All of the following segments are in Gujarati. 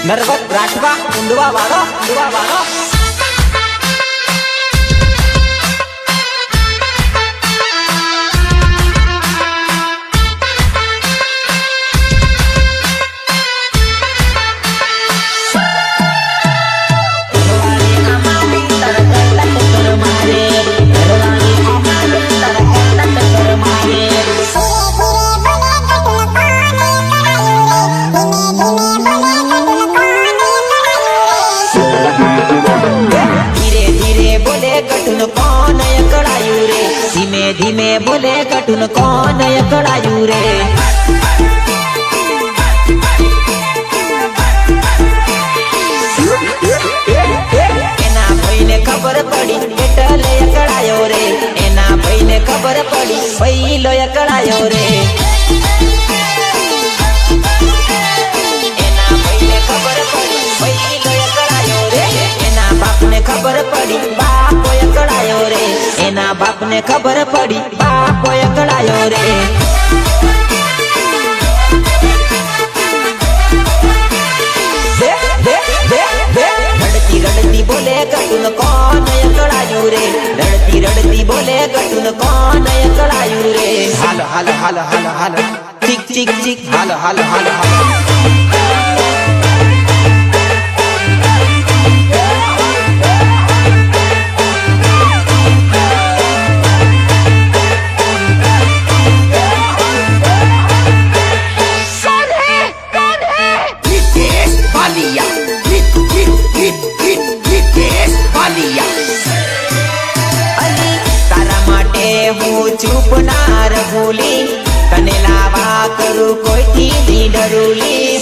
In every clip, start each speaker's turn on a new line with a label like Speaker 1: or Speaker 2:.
Speaker 1: नरवत राठवा उंडवा वाळो धीमे बोले कटुन कौन एकड़ायू रे एना भाई ने खबर पड़ी एटले एकड़ायो रे एना भाई ने खबर पड़ी पहिलो एकड़ायो रे एना भाई ने खबर पड़ी पहिलो एकड़ायो रे एना बाप ने खबर पड़ी बाप एकड़ायो रे एना बाप ने खबर पड़ी बाप एकड़ायो रे रड़ती रड़ती बोले कटुन कौन एकड़ायो रे रड़ती रड़ती बोले कटुन कौन एकड़ायो रे हाल हाल हाल हाल हाल चिक चिक चिक हाल हाल हाल हाल चुप नार भूली तने लावा करू कोई थी डरूली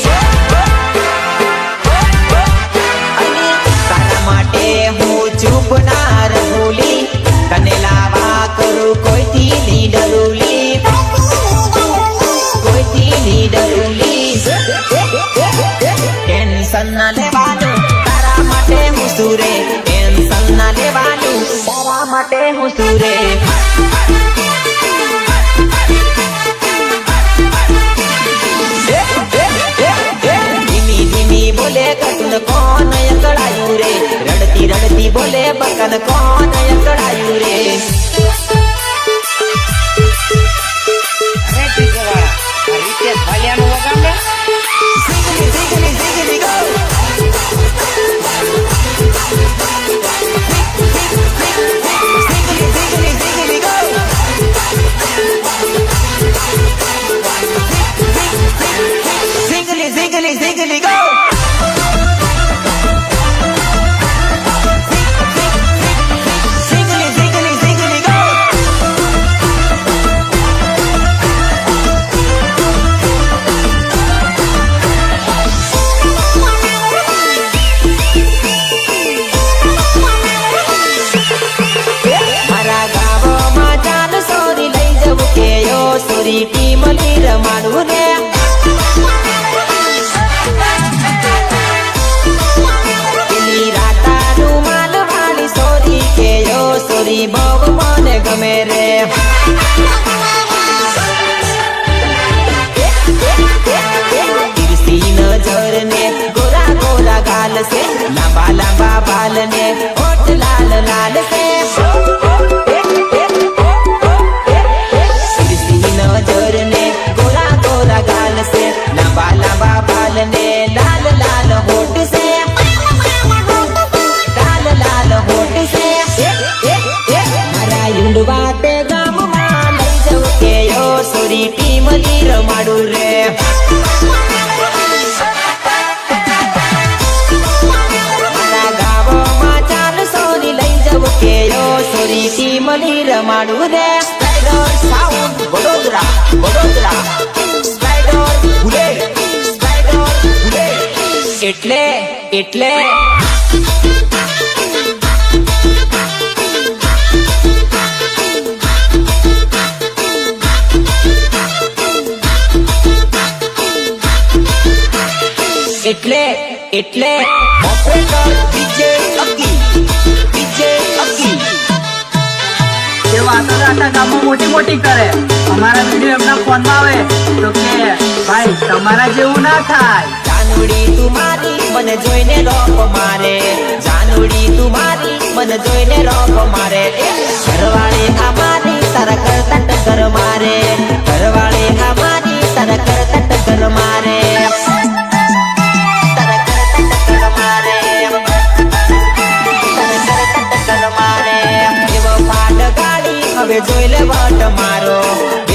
Speaker 1: तारा माटे हूँ चुप नार भूली तने लावा करू कोई थी डरूली कोई थी डरूली टेंशन न लेवानू तारा माटे हूँ सूरे टेंशन न लेवानू तारा माटे हूँ सूरे बोले कटुन कौन एकड़ायू रे रड़ती रड़ती बोले बकन कौन एकड़ायू रे
Speaker 2: अरे ठीक है अरे भलिया नु वगाम
Speaker 1: सिगली सिगली सिगली गो सिगली सिगली सिगली गो सिगली सिगली सिगली गो टीम लीर मारू रे राता रुमाल वाली सोरी के यो सोरी बब मने गमे रे तिरसी नजर ने गोरा गोरा गाल से लंबा लंबा बाल ने होठ लाल लाल से नजर ने गोरा गोरा गाल से लंबा लंबा बाल ने लाल लाल होठ से लाल लाल होठ से मारा युंडवा ते गाम में लई जाऊ के यो सोरी टीम लीर माडू रे मारा गाव में चाल सोरी लई जाऊ के यो सोरी टीम लीर माडू रे sound Vadodara Vadodara spider bullet એટલે એટલે એટલે એટલે ઓપરેટર ડીજે અકી
Speaker 2: ये वाता जाता गामों मोटी मोटी करे हमारा वीडियो अपना फोन में आवे तो के भाई तुम्हारा जेवू ना थाय
Speaker 1: જાનુડી તું મારી મને જોઈને રોપ મારે જાનુડી તું મારી મને જોઈને રોપ મારે ઘરવાળી આ મારી તારા કરતા ટક્કર મારે ઘરવાળી આ મારી તારા કરતા ટક્કર મારે તારા કરતા ટક્કર મારે તારા કરતા ટક્કર મારે એવો પાડ ગાડી હવે જોઈ લે વટ મારો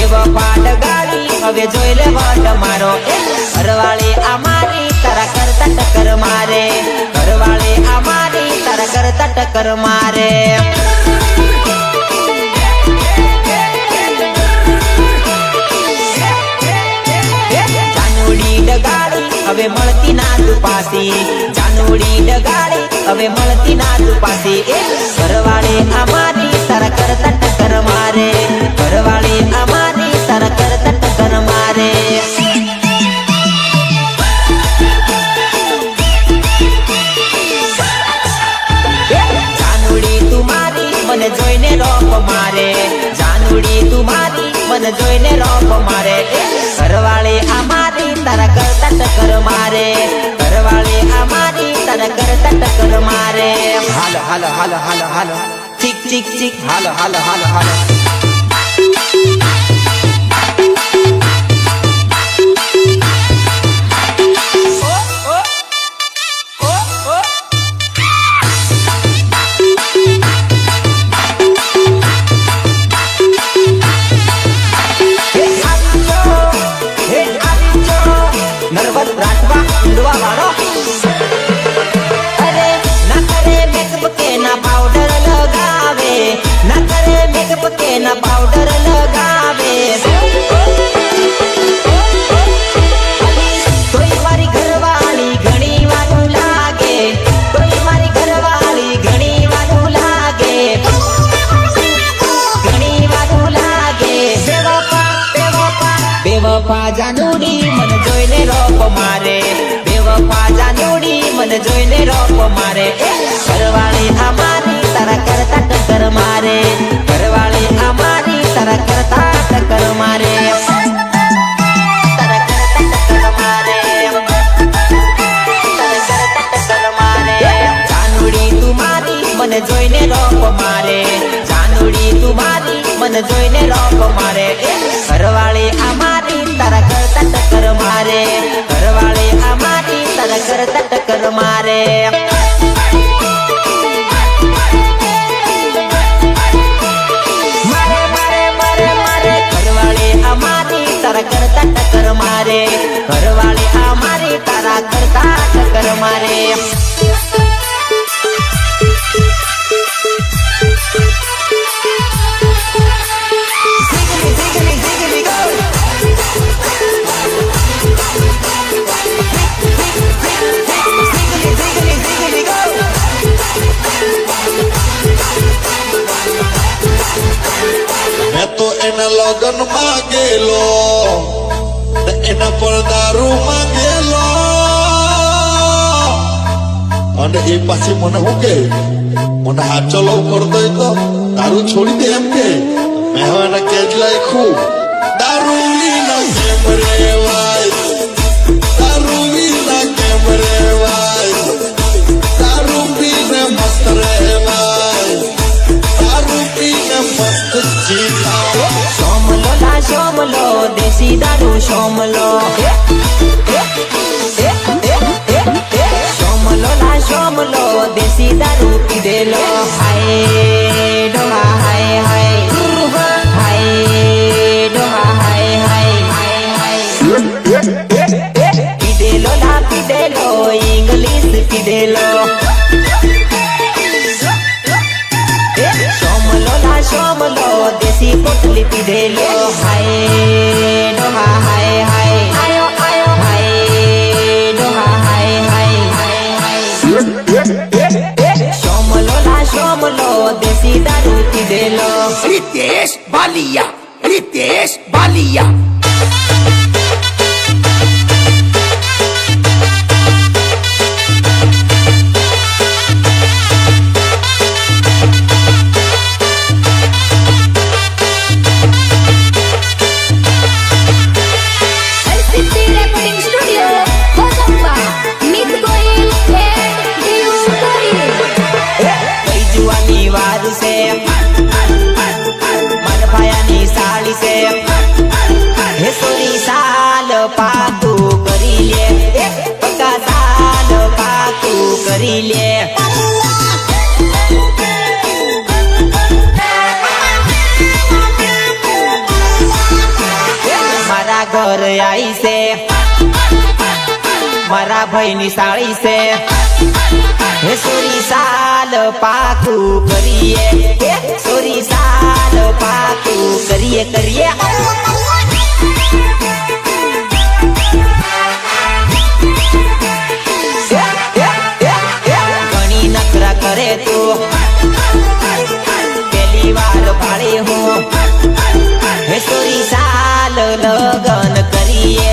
Speaker 1: એવો પાડ ગાડી હવે જોઈ લે વટ મારો ઘરવાળી આ મારી તારા કરતા ટક્કર મારે ઘરવાળી આ મારી તારા કરતા ટક્કર મારે જાનુડી ડગાડી હવે મળતી ના તું પાસી જાનુડી ડગાડી હવે મળતી ના તું પાસી ઘરવાળી આ મારી તારા કરતા ટક્કર મારે ઘરવાળી આ મારી તારા કરતા ટક્કર મારે મને જોઈને રોપ મારે જાનુડી તું મારી મને જોઈને રોપ મારે ઘરવાળી આ મારી તારા કરતા ટક્કર મારે ઘરવાળી આ મારી તારા કરતા ટક્કર મારે હાલો હાલો હાલો હાલો હાલો ચીક ચીક ચીક હાલો હાલો હાલો હાલો પાવડર લગાવે તોય મારી ઘરવાળી ઘણી વારું લાગે તોય મારી ઘરવાળી ઘણી વારું લાગે ઘણી વારું લાગે બેવફા જાનુડી મને જોઈને રોપ મારે બેવફા જાનુડી મને જોઈને રોપ મારે ઘરવાળી આ મારી તારા કરતા ટક્કર મારે ઘરવાળી આ મારી તારા કરતા ટક્કર મારે તારા કરતા ટક્કર મારે તારા કરતા ટક્કર મારે જાનુડી તું મારી મને જોઈને રોપ મારે જાનુડી તું મારી મને જોઈને રોપ મારે ઘરવાળી આ મારી તારા કરતા ટક્કર મારે ઘરવાળી આ મારી તારા કરતા ટક્કર મારે તારા કરતા ટક્કર મારે ઘરવાળી આ મારી તારા કરતા ટક્કર મારે
Speaker 3: મેં તો એના લગન માંગેલો એના પર દારૂ માંગેલો અને એ પાછી મને શું કે મને હાથ ચલો કરતો તો દારૂ છોડી દે એમ કે મેં હવે એને કેજ લાખ્યું દારૂ વિના કેમ રેવાય દારૂ વિના કેમ રેવાય દારૂ પીને મસ્ત રહેવાય દારૂ પીને મસ્ત જીવાય
Speaker 1: સોમલો લા સોમલો દેશી દારૂ સોમલો સોમલો લા સોમલો દેશી દારૂ પીધેલો હાય ડોહા હાય હાય હાય ડોહા હાય હાય પીધેલો લા પીધેલો ઇંગ્લિશ પીધેલો સોમલો લા સોમલો દેશી પોટલી પીધેલો હાય ડોહા હાય હાય આયો આયો હાય ડોહા હાય હાય સોમલો લા સોમલો દેશી દારૂ પીધેલો
Speaker 4: Ritesh Balia, Ritesh Balia.
Speaker 5: LCT Recording Studio, Bogota.
Speaker 1: કરી લે મારા ઘર આવી છે મારા ભાઈની સાળી છે હે સોરી સાલ પાકું કરીએ હે સોરી સાલ પાકું કરીએ કરીએ ઘણી નખરા કરે તો પેલી વાર ભાડે હું હે સોરી સાલ લગન કરીએ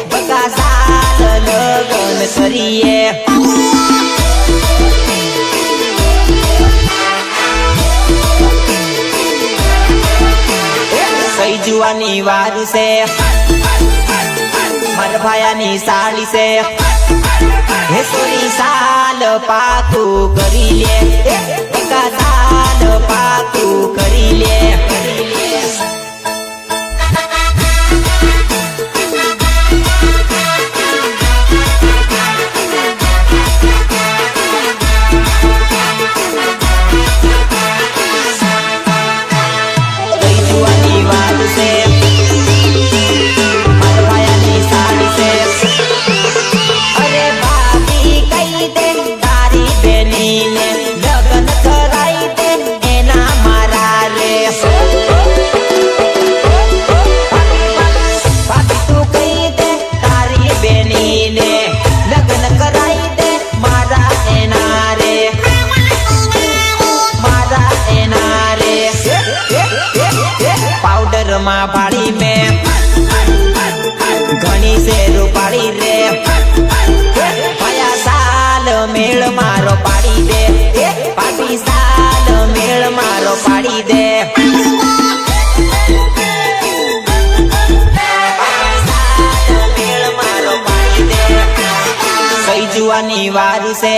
Speaker 1: બકા સાલ લગન કરીએ કઈ જુવાની વાર છે મારા ભાયાની સાળી છે હે સોરી સાલ પાકું કરી લે બકા સાલ પાકું કરી લે માં પાડી મેં ઘણી છે રૂપાળી રે ભયા સાલ મેળ મારો પાડી દે પાપી સાલ મેળ મારો પાડી દે મેળ મારો પાડી દે કઈ જુવાની વાર છે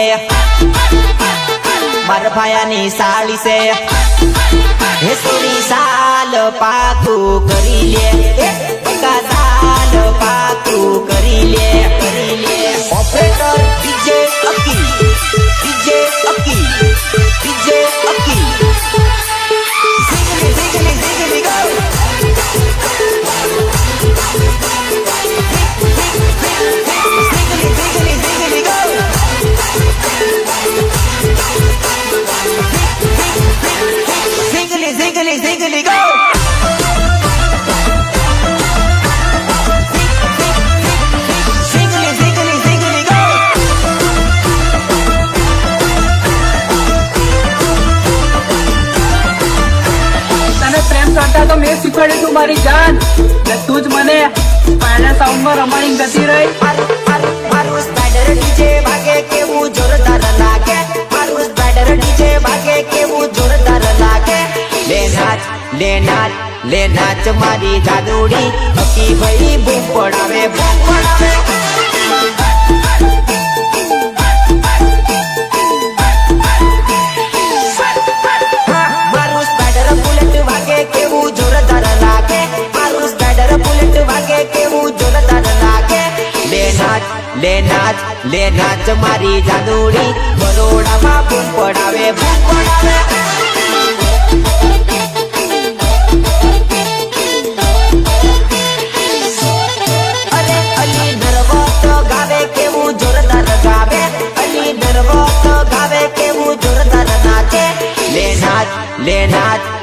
Speaker 1: મારા ભાયાની સાળી છે હે સોરી સાલ પાકું કરી લે બકા સાલ પાકું કરી લે ઓપરેટર ડીજે અકી ડીજે અકી ડીજે અકી ઝીગલી ઝીગલી ઝીગલી ગો ઝીગલી ઝીગલી ઝીગલી go Ziggly, ziggly, ziggly, go! Ziggly, ziggly, ziggly, go!
Speaker 2: તને પ્રેમ કરતા તો મેં શીખવાડ્યું તું મારી જાન ને તું જ મને પાયણા સાઉન્ડમાં રમાડી ગતી રહી
Speaker 1: મારું સ્પાઈડર ડીજે વાગે કેવું જોરદાર લાગે મારું સ્પાઈડર ડીજે વાગે કેવું જોરદાર લાગે લે નાચ મારી જાદુડી હકી ભાઈ બૂમ પડાવે મારું સ્પાઈડર બુલેટ વાગે કેવું જોરદાર લાગે મારું સ્પાઈડર બુલેટ વાગે કેવું જોરદાર લાગે લે નાચ મારી જાદુડી બરોડામાં બૂમ પડાવે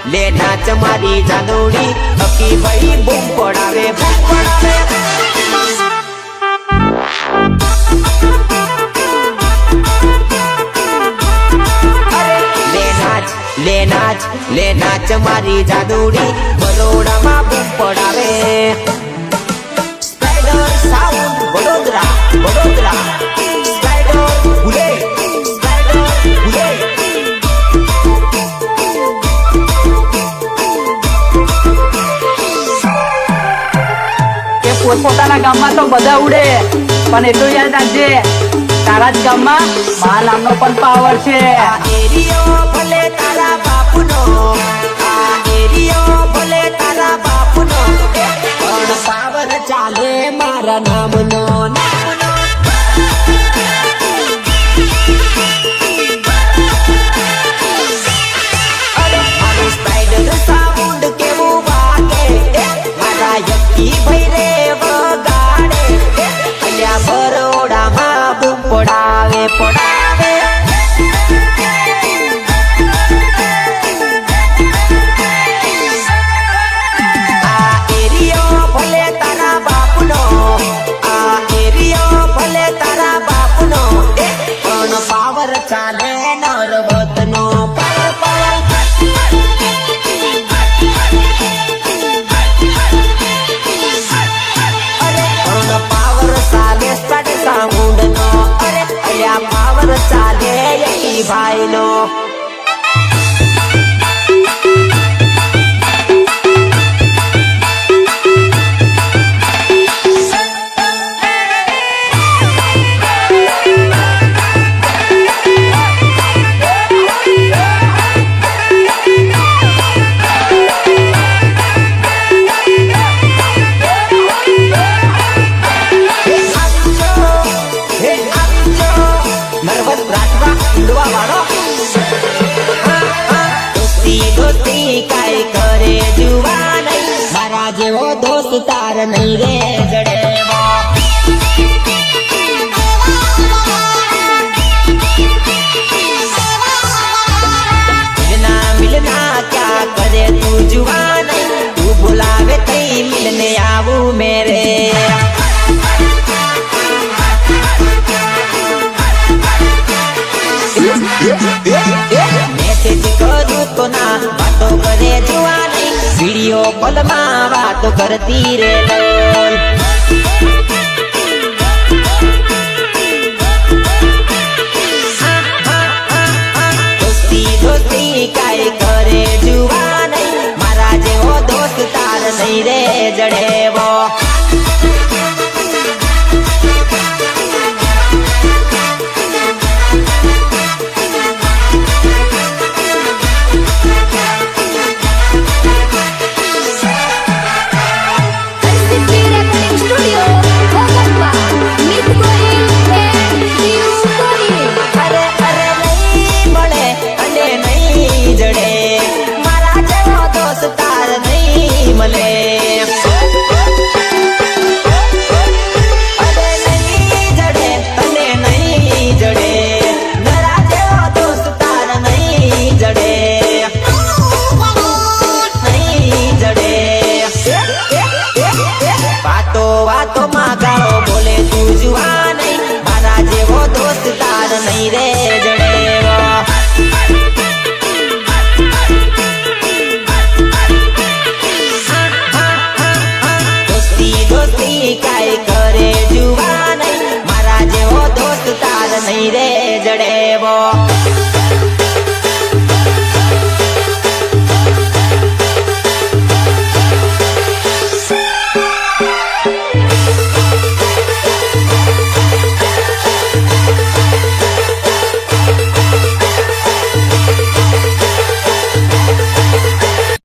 Speaker 1: લે નાચ મારી જાદુડી હકી ભાઈ બૂમ પડાવે લે નાચ મારી જાદુડી બરોડામાં બૂમ પડાવે spider sound Vadodara spider bullet
Speaker 2: પોતાના ગામમાં તો બધા ઉડે પણ એટલું યાદ રાખજે તારા જ ગામમાં મા નામનો પણ પાવર છે
Speaker 1: એરિયો ભલે તારા બાપુનો એરિયો ભલે તારા બાપુનો પણ પાવર ચાલે મારા નામનો ચાલે નરવતનો પાવર પાવર ચાલે સ્ટાર્ટ સાઉન્ડ નો અરે અલ્યા પાવર ચાલે યકી ભાઈ નો જેવો દોસ્ત તાર નહીં રે જડેવો મિલના ક્યાં કરે તું જુવાન તું બોલાવે તઈ મિલને આવું મેરે મેસેજ કરું તો ના વાતો કરે જુવાની વિડીયો કોલમાં વાતો કરતી રે લોલ દોસ્તી દોસ્તી કાઈ કરે જુવાન મારા જેવો દોસ્ત તાર નહીં રે જડેવો નહીં રે જડેવો દોસ્તી દોસ્તી કાઈ કરે જુવાન મારા જેવો દોસ્ત તાર નહીં રે જડેવો